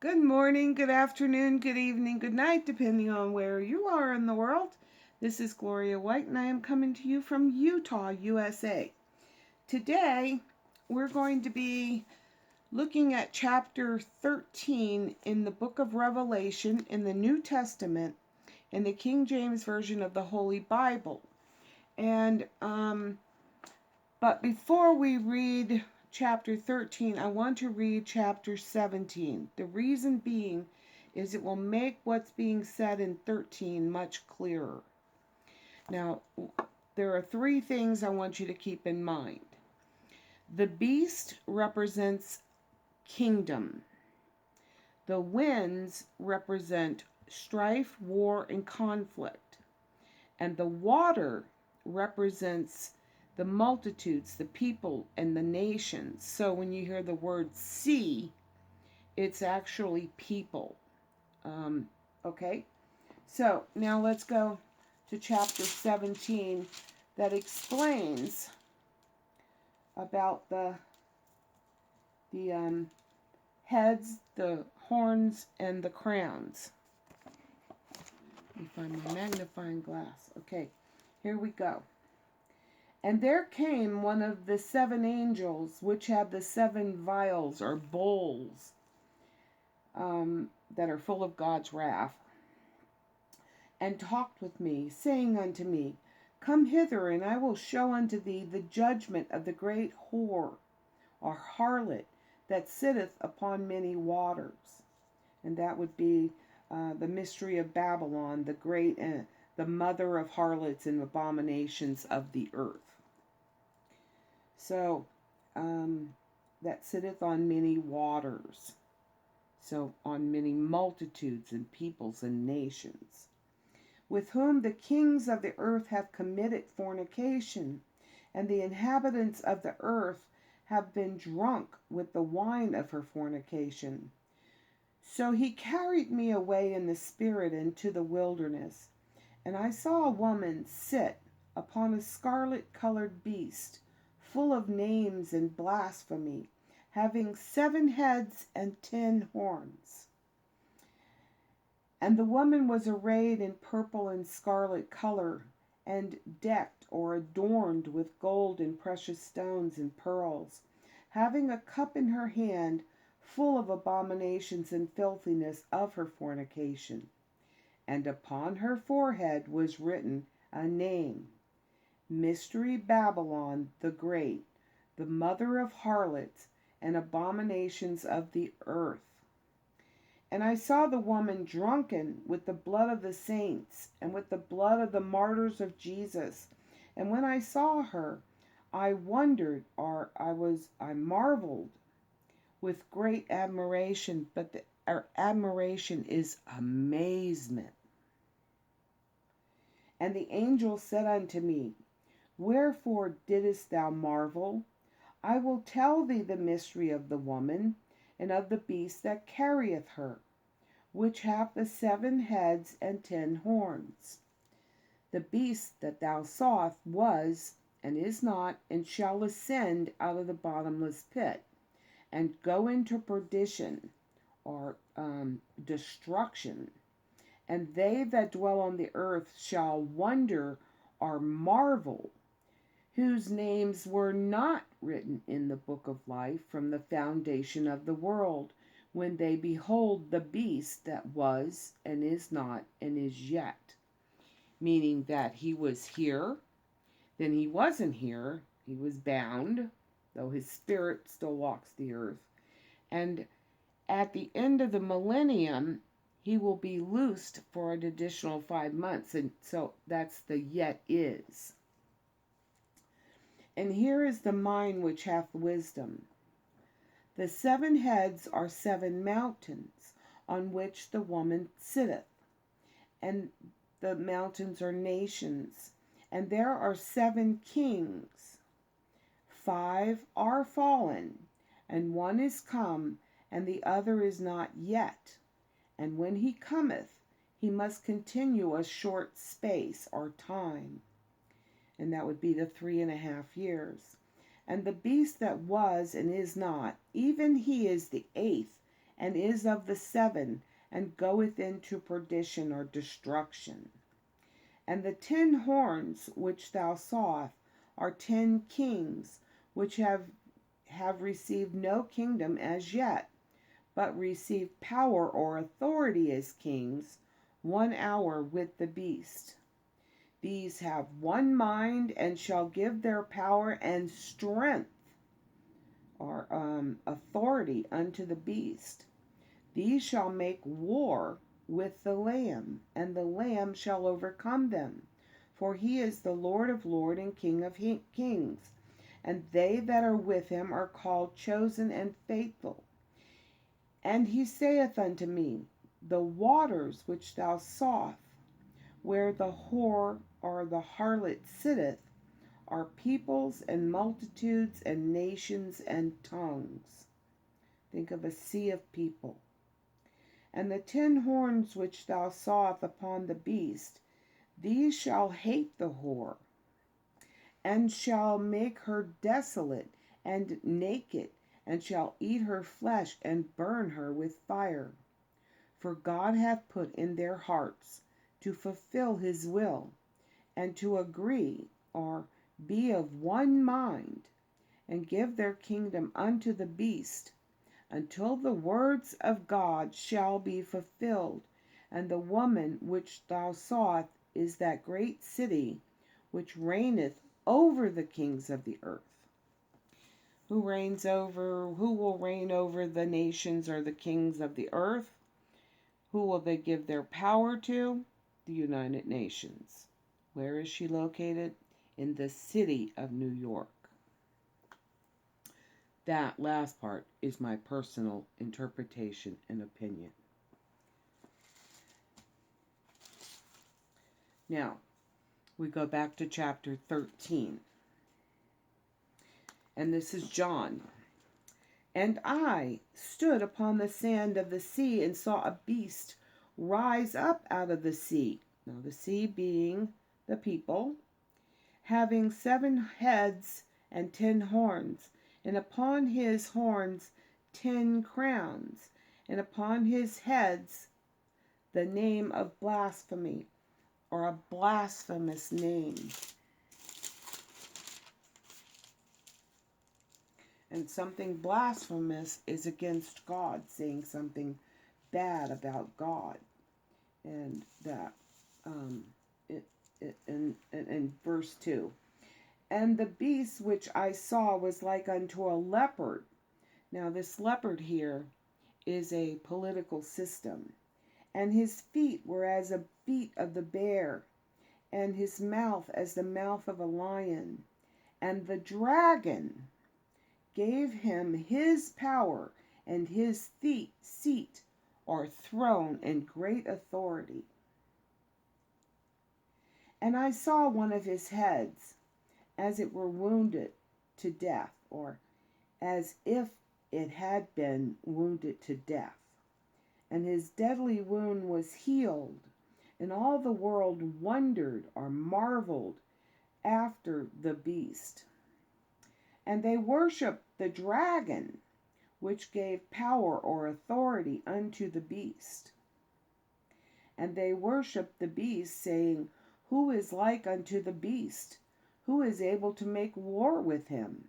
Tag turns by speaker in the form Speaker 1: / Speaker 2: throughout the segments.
Speaker 1: Good morning, good afternoon, good evening, good night, depending on where you are in the world. This is Gloria White, and I am coming to you from Utah, USA. Today, we're going to be looking at chapter 13 in the book of Revelation in the New Testament in the King James Version of the Holy Bible. But before we read chapter 13, I want to read chapter 17. The reason being is it will make what's being said in 13 much clearer. Now, there are three things I want you to keep in mind. The beast represents kingdom. The winds represent strife, war, and conflict. And the water represents the multitudes, the people, and the nations. So when you hear the word sea, it's actually people. Okay? So now let's go to chapter 17 that explains about the heads, the horns, and the crowns. Let me find my magnifying glass. Okay, here we go. And there came one of the seven angels, which had the seven vials or bowls that are full of God's wrath, and talked with me, saying unto me, Come hither, and I will show unto thee the judgment of the great whore, or harlot, that sitteth upon many waters. And that would be the mystery of Babylon, the great, the mother of harlots and abominations of the earth. So, that sitteth on many waters. So, on many multitudes and peoples and nations. With whom the kings of the earth have committed fornication, and the inhabitants of the earth have been drunk with the wine of her fornication. So he carried me away in the spirit into the wilderness, and I saw a woman sit upon a scarlet-colored beast, full of names and blasphemy, having 7 heads and 10 horns. And the woman was arrayed in purple and scarlet color, and decked or adorned with gold and precious stones and pearls, having a cup in her hand full of abominations and filthiness of her fornication. And upon her forehead was written a name, Mystery Babylon the Great, the mother of harlots and abominations of the earth. And I saw the woman drunken with the blood of the saints and with the blood of the martyrs of Jesus. And when I saw her, I wondered, or I marveled with great admiration, but our admiration is amazement. And the angel said unto me, Wherefore didst thou marvel? I will tell thee the mystery of the woman, and of the beast that carrieth her, which hath the 7 heads and 10 horns. The beast that thou sawest was, and is not, and shall ascend out of the bottomless pit, and go into perdition, or destruction. And they that dwell on the earth shall wonder or marvel, whose names were not written in the book of life from the foundation of the world, when they behold the beast that was, and is not, and is yet. Meaning that he was here, then he wasn't here, he was bound, though his spirit still walks the earth. And at the end of the millennium, he will be loosed for an additional 5 months. And so that's the yet is. And here is the mind which hath wisdom. The 7 heads are 7 mountains, on which the woman sitteth. And the mountains are nations. And there are 7 kings. 5 are fallen, and 1 is come, and the other is not yet. And when he cometh, he must continue a short space or time. And that would be the 3.5 years. And the beast that was and is not, even he is the 8th, and is of the seven, and goeth into perdition or destruction. And the 10 horns which thou sawest are 10 kings, which have received no kingdom as yet, but receive power or authority as kings 1 hour with the beast. These have one mind, and shall give their power and strength, or authority, unto the beast. These shall make war with the Lamb, and the Lamb shall overcome them. For he is the Lord of lords and King of kings, and they that are with him are called, chosen, and faithful. And he saith unto me, the waters which thou sawest, where the whore or the harlot sitteth, are peoples and multitudes and nations and tongues. Think of a sea of people. And the 10 horns which thou sawest upon the beast, these shall hate the whore, and shall make her desolate and naked, and shall eat her flesh and burn her with fire. For God hath put in their hearts to fulfill his will, and to agree, or be of one mind, and give their kingdom unto the beast, until the words of God shall be fulfilled. And the woman which thou sawest is that great city, which reigneth over the kings of the earth. Who will reign over the nations or the kings of the earth? Who will they give their power to? The United Nations. Where is she located? In the city of New York. That last part is my personal interpretation and opinion. Now, we go back to chapter 13. And this is John. And I stood upon the sand of the sea, and saw a beast rise up out of the sea. Now, the sea being the people, having 7 heads and 10 horns, and upon his horns 10 crowns, and upon his heads the name of blasphemy, or a blasphemous name. And something blasphemous is against God, saying something bad about God. And that in verse 2. And the beast which I saw was like unto a leopard. Now this leopard here is a political system. And his feet were as the feet of the bear, and his mouth as the mouth of a lion. And the dragon gave him his power and his seat or throne and great authority. And I saw one of his heads as it were wounded to death, or as if it had been wounded to death. And his deadly wound was healed, and all the world wondered or marveled after the beast. And they worshiped the dragon, which gave power or authority unto the beast. And they worshiped the beast, saying, Who is like unto the beast? Who is able to make war with him?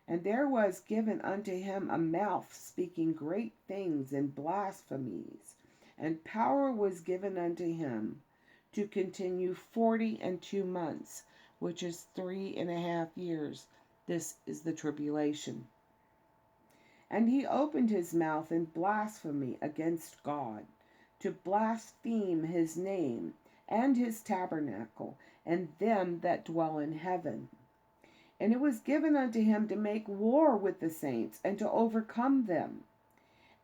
Speaker 1: And there was given unto him a mouth speaking great things and blasphemies. And power was given unto him to continue 42 months, which is 3.5 years. This is the tribulation. And he opened his mouth in blasphemy against God, to blaspheme his name, and his tabernacle, and them that dwell in heaven. And it was given unto him to make war with the saints, and to overcome them.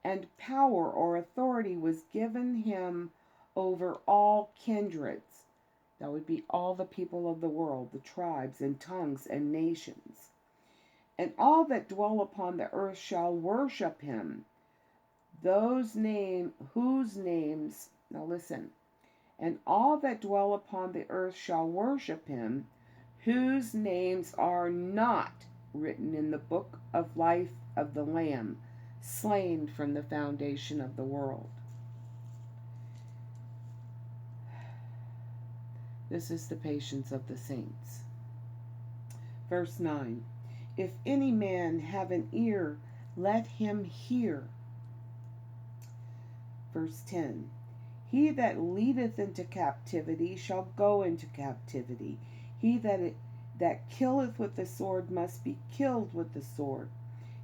Speaker 1: And power or authority was given him over all kindreds. That would be all the people of the world, the tribes and tongues and nations. And all that dwell upon the earth shall worship him. Whose names, now listen, and all that dwell upon the earth shall worship him, whose names are not written in the book of life of the Lamb, slain from the foundation of the world. This is the patience of the saints. Verse 9. If any man have an ear, let him hear. Verse 10. He that leadeth into captivity shall go into captivity. He that killeth with the sword must be killed with the sword.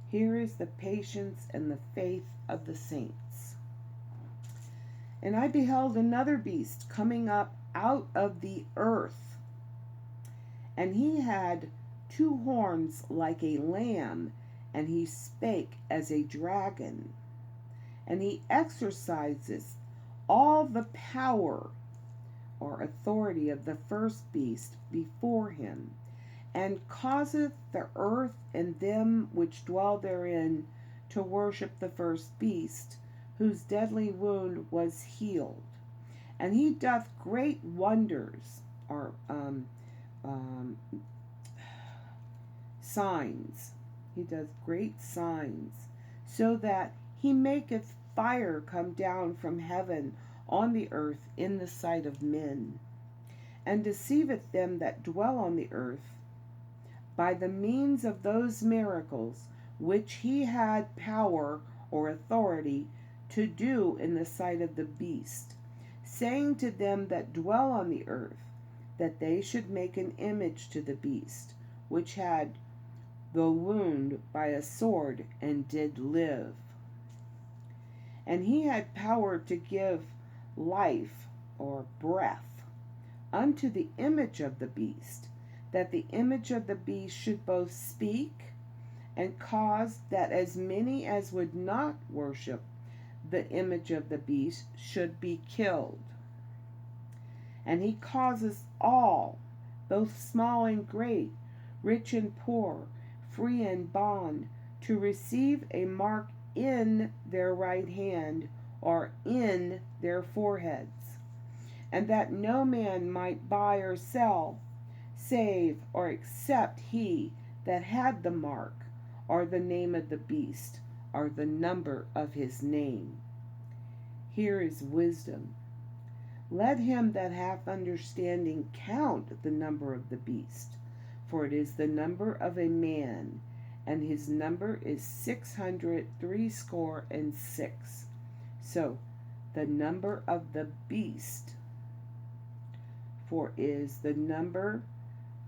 Speaker 1: Here is the patience and the faith of the saints. And I beheld another beast coming up out of the earth, and he had 2 horns like a lamb, and he spake as a dragon. And he exercises all the power or authority of the first beast before him, and causeth the earth and them which dwell therein to worship the first beast, whose deadly wound was healed. And he doth great wonders, or signs. He does great signs, so that he maketh fire come down from heaven on the earth in the sight of men, and deceiveth them that dwell on the earth by the means of those miracles which he had power or authority to do in the sight of the beast, saying to them that dwell on the earth that they should make an image to the beast, which had the wound by a sword and did live. And he had power to give life or breath unto the image of the beast, that the image of the beast should both speak and cause that as many as would not worship the image of the beast should be killed. And he causes all, both small and great, rich and poor, free and bond, to receive a mark in their right hand or in their foreheads, and that no man might buy or sell, save or except he that had the mark, or the name of the beast, or the number of his name. Here is wisdom. Let him that hath understanding count the number of the beast, for it is the number of a man, and his number is 666. So, the number of the beast, for is the number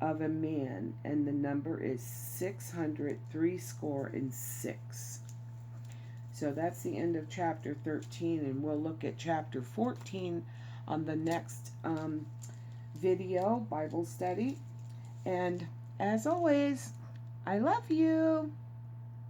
Speaker 1: of a man, and the number is 666. So that's the end of chapter 13, and we'll look at chapter 14 on the next video, Bible study. And as always, I love you.